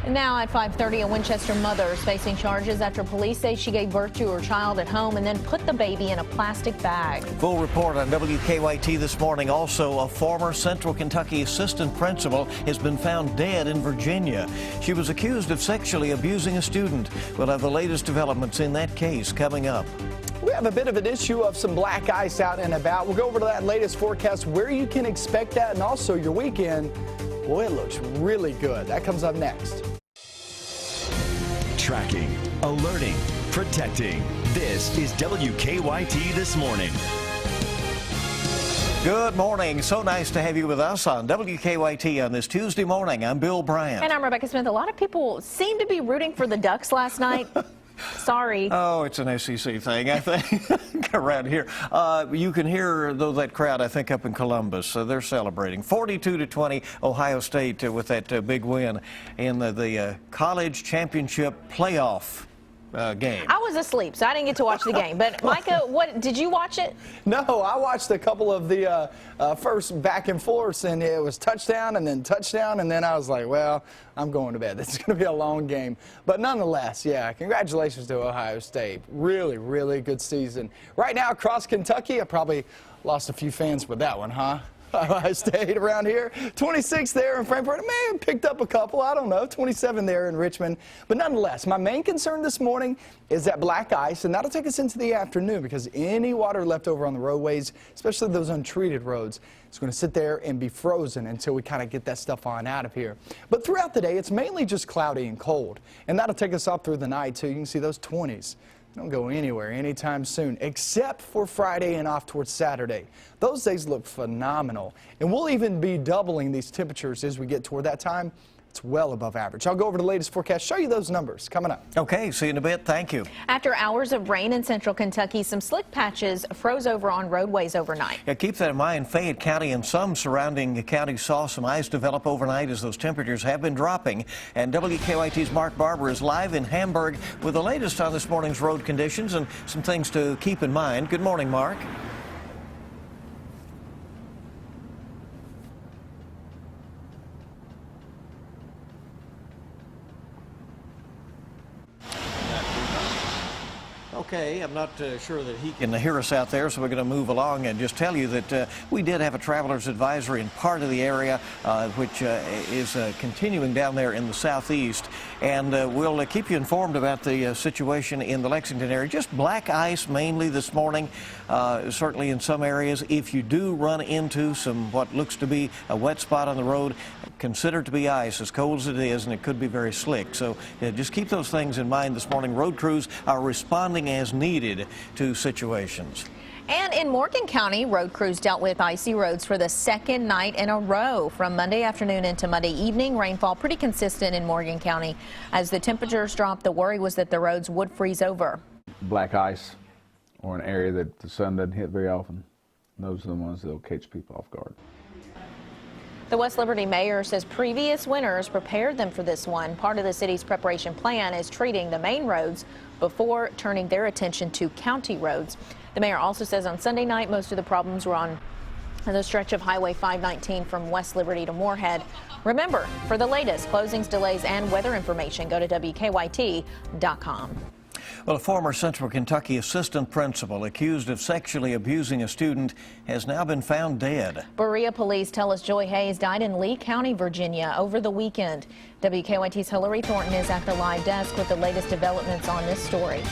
Now at 5:30, a Winchester mother is facing charges after police say she gave birth to her child at home and then put the baby in a plastic bag. Full report on WKYT this morning. Also, a former Central Kentucky assistant principal has been found dead in Virginia. She was accused of sexually abusing a student. We'll have the latest developments in that case coming up. We have a bit of an issue of some black ice out and about. We'll go over to that latest forecast, where you can expect that, and also your weekend. Boy, it looks really good. That comes up next. Tracking, alerting, protecting. This is WKYT This Morning. Good morning. So nice to have you with us on WKYT on this Tuesday morning. I'm Bill Bryant. And I'm Rebecca Smith. A lot of people seem to be rooting for the Ducks last night. Sorry. Oh, it's an SEC thing, I think, around here. You can hear, though, that crowd, I think, up in Columbus. They're celebrating. 42-20, Ohio State with that big win in the college championship playoff game. I was asleep, so I didn't get to watch the game. But, Micah, what did you watch it? No, I watched a couple of the first back and forths, and it was touchdown, and then I was like, well, I'm going to bed. This is going to be a long game. But nonetheless, yeah, congratulations to Ohio State. Really, really good season. Right now, across Kentucky, I probably lost a few fans with that one, huh? Ohio State around here. 26 there in Frankfort. I may have picked up a couple. I don't know. 27 there in Richmond. But nonetheless, my main concern this morning is that black ice, and that'll take us into the afternoon because any water left over on the roadways, especially those untreated roads, is going to sit there and be frozen until we kind of get that stuff on out of here. But throughout the day, it's mainly just cloudy and cold, and that'll take us up through the night, too. You can see those 20s. Don't go anywhere anytime soon, except for Friday and off towards Saturday. Those days look phenomenal, and we'll even be doubling these temperatures as we get toward that time. It's well above average. I'll go over the latest forecast, show you those numbers coming up. Okay, see you in a bit. Thank you. After hours of rain in central Kentucky, some slick patches froze over on roadways overnight. Yeah, keep that in mind. Fayette County and some surrounding counties saw some ice develop overnight as those temperatures have been dropping. And WKYT's Mark Barber is live in Hamburg with the latest on this morning's road conditions and some things to keep in mind. Good morning, Mark. Okay, I'm not sure that he can hear us out there, so we're going to move along and just tell you that we did have a traveler's advisory in part of the area, which is continuing down there in the southeast. And we'll keep you informed about the situation in the Lexington area. Just black ice mainly this morning, certainly in some areas. If you do run into what looks to be a wet spot on the road, consider it to be ice, as cold as it is, and it could be very slick. So just keep those things in mind this morning. Road crews are responding as needed to situations. And in Morgan County, road crews dealt with icy roads for the second night in a row. From Monday afternoon into Monday evening, rainfall pretty consistent in Morgan County. As the temperatures dropped, the worry was that the roads would freeze over. Black ice, or an area that the sun doesn't hit very often, those are the ones that will catch people off guard. The West Liberty mayor says previous winters prepared them for this one. Part of the city's preparation plan is treating the main roads before turning their attention to county roads. The mayor also says on Sunday night, most of the problems were on the stretch of Highway 519 from West Liberty to Moorhead. Remember, for the latest closings, delays, and weather information, go to WKYT.com. Well, a former Central Kentucky assistant principal accused of sexually abusing a student has now been found dead. Berea police tell us Joy Hayes died in Lee County, Virginia over the weekend. WKYT's Hillary Thornton is at the live desk with the latest developments on this story.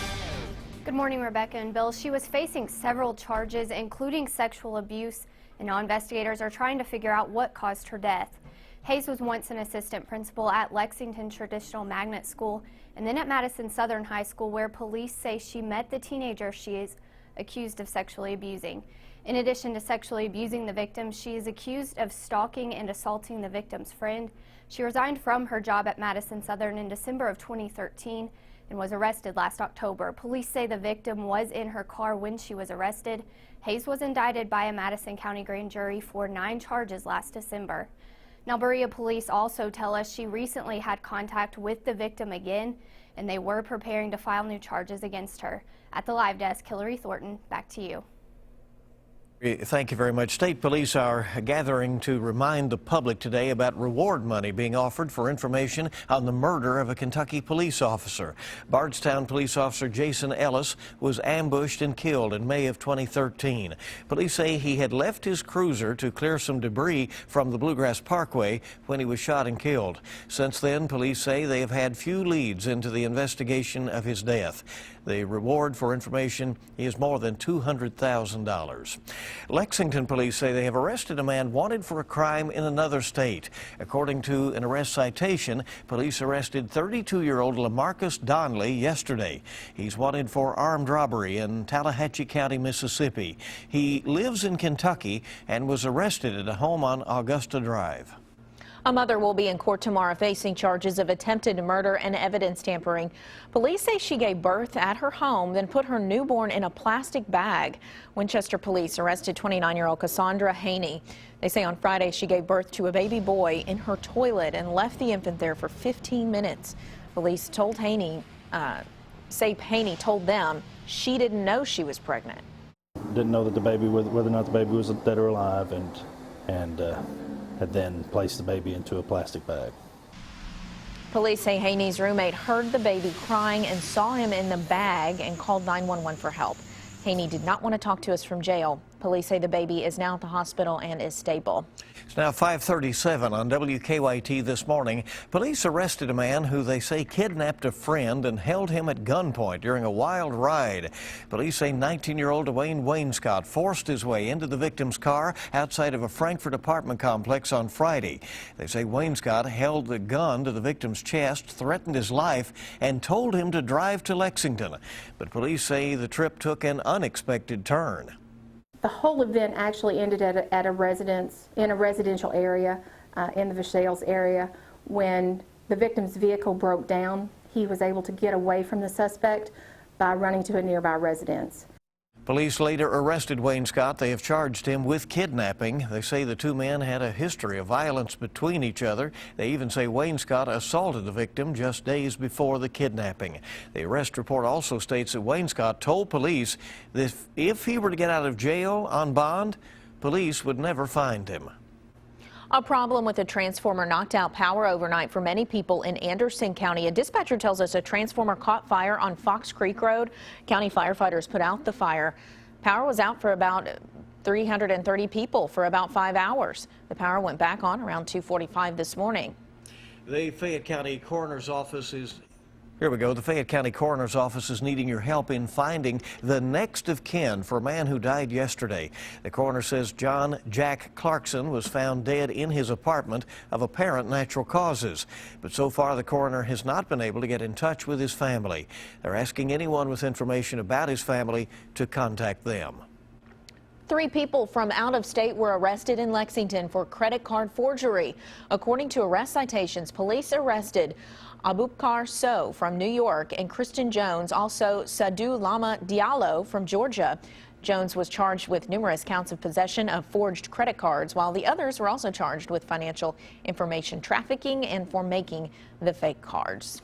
Good morning, Rebecca and Bill. She was facing several charges, including sexual abuse, and now investigators are trying to figure out what caused her death. Hayes was once an assistant principal at Lexington Traditional Magnet School and then at Madison Southern High School, where police say she met the teenager she is accused of sexually abusing. In addition to sexually abusing the victim, she is accused of stalking and assaulting the victim's friend. She resigned from her job at Madison Southern in December of 2013 and was arrested last October. Police say the victim was in her car when she was arrested. Hayes was indicted by a Madison County grand jury for 9 charges last December. Now, Berea police also tell us she recently had contact with the victim again, and they were preparing to file new charges against her. At the live desk, Hillary Thornton, back to you. Thank you very much. State police are gathering to remind the public today about reward money being offered for information on the murder of a Kentucky police officer. Bardstown police officer Jason Ellis was ambushed and killed in May of 2013. Police say he had left his cruiser to clear some debris from the Bluegrass Parkway when he was shot and killed. Since then, police say they have had few leads into the investigation of his death. The reward for information is more than $200,000. Lexington police say they have arrested a man wanted for a crime in another state. According to an arrest citation, police arrested 32-year-old LaMarcus Donnelly yesterday. He's wanted for armed robbery in Tallahatchie County, Mississippi. He lives in Kentucky and was arrested at a home on Augusta Drive. A mother will be in court tomorrow facing charges of attempted murder and evidence tampering. Police say she gave birth at her home, then put her newborn in a plastic bag. Winchester police arrested 29-year-old Cassandra Haney. They say on Friday she gave birth to a baby boy in her toilet and left the infant there for 15 minutes. Police told Haney told them she didn't know she was pregnant. Didn't know that the baby, whether or not the baby was dead or alive, and had then placed the baby into a plastic bag. Police say Haney's roommate heard the baby crying and saw him in the bag and called 911 for help. Haney did not want to talk to us from jail. Police say the baby is now at the hospital and is stable. It's now 5:37 on WKYT this morning. Police arrested a man who they say kidnapped a friend and held him at gunpoint during a wild ride. Police say 19-year-old Dwayne Wainscott forced his way into the victim's car outside of a Frankfort apartment complex on Friday. They say Wainscott held the gun to the victim's chest, threatened his life, and told him to drive to Lexington. But police say the trip took an unexpected turn. The whole event actually ended at a residence, in a residential area, in the Versailles area. When the victim's vehicle broke down, he was able to get away from the suspect by running to a nearby residence. Police later arrested Wainscott. They have charged him with kidnapping. They say the two men had a history of violence between each other. They even say Wainscott assaulted the victim just days before the kidnapping. The arrest report also states that Wainscott told police that if he were to get out of jail on bond, police would never find him. A problem with a transformer knocked out power overnight for many people in Anderson County. A dispatcher tells us a transformer caught fire on Fox Creek Road. County firefighters put out the fire. Power was out for about 330 people for about 5 hours. The power went back on around 2:45 this morning. The Fayette County Coroner's Office is Here we go. The Fayette County Coroner's Office is needing your help in finding the next of kin for a man who died yesterday. The coroner says John Jack Clarkson was found dead in his apartment of apparent natural causes. But so far, the coroner has not been able to get in touch with his family. They're asking anyone with information about his family to contact them. 3 people from out of state were arrested in Lexington for credit card forgery. According to arrest citations, police arrested Abubakar Sow from New York and Kristen Jones, also Sadou Lama Diallo from Georgia. Jones was charged with numerous counts of possession of forged credit cards, while the others were also charged with financial information trafficking and for making the fake cards.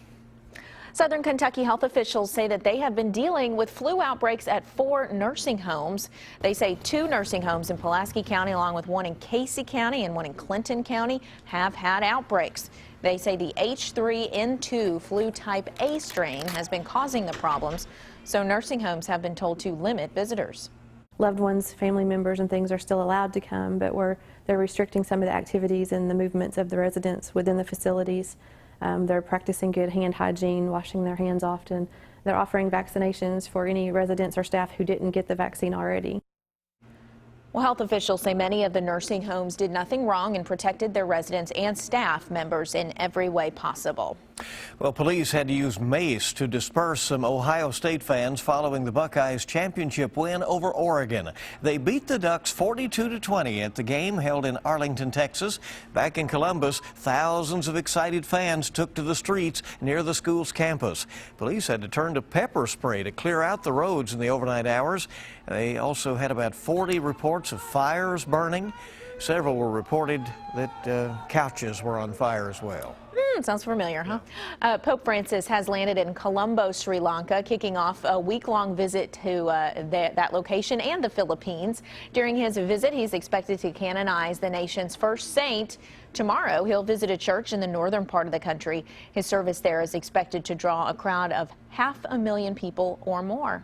Southern Kentucky health officials say that they have been dealing with flu outbreaks at 4 nursing homes. They say 2 nursing homes in Pulaski County, along with one in Casey County and one in Clinton County, have had outbreaks. They say the H3N2 flu type A strain has been causing the problems, so nursing homes have been told to limit visitors. Loved ones, family members, and things are still allowed to come, but they're restricting some of the activities and the movements of the residents within the facilities. They're practicing good hand hygiene, washing their hands often. They're offering vaccinations for any residents or staff who didn't get the vaccine already. Well, health officials say many of the nursing homes did nothing wrong and protected their residents and staff members in every way possible. Well, police had to use mace to disperse some Ohio State fans following the Buckeyes' championship win over Oregon. They beat the Ducks 42-20 at the game held in Arlington, Texas. Back in Columbus, thousands of excited fans took to the streets near the school's campus. Police had to turn to pepper spray to clear out the roads in the overnight hours. They also had about 40 reports of fires burning. Several were reported that couches were on fire as well. Sounds familiar, huh? Pope Francis has landed in Colombo, Sri Lanka, kicking off a week-long visit to that location and the Philippines. During his visit, he's expected to canonize the nation's first saint. Tomorrow, he'll visit a church in the northern part of the country. His service there is expected to draw a crowd of 500,000 people or more.